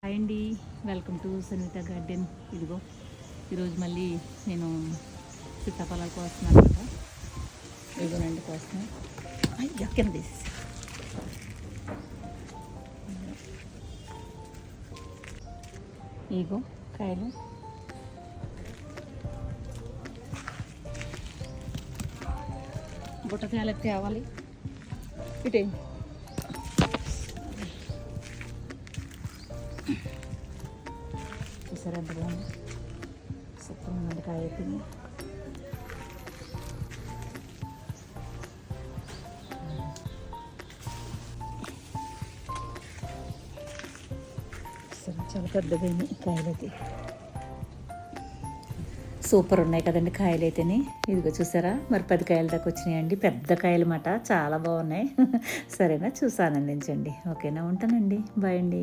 Hi అండి, welcome to Sanvitha garden. ఇదిగో ఈరోజు మళ్ళీ నేను సీతాఫలాలు కోస్తున్నాను అనమాట. ఇదిగోనండి కోస్తున్నాను. అయ్యా కింద తీసేసి ఇగో కాయలు. బుట్టకాయలకు తేవాలి. ఇటే చూసారా ఎంత బాగుంది, సూపర్ ఉందండి కాయ అయిపోయింది. చాలా పెద్దగా కాయలు అయితే సూపర్ ఉన్నాయి కదండి కాయలు అయితేనే. ఇదిగో చూసారా, మరి 10 కాయల దాకా వచ్చినాయండి. పెద్ద కాయలు అన్నమాట, చాలా బాగున్నాయి. సరేనా, చూసి ఆనందించండి. ఓకేనా, ఉంటానండి. బాయ్ అండి.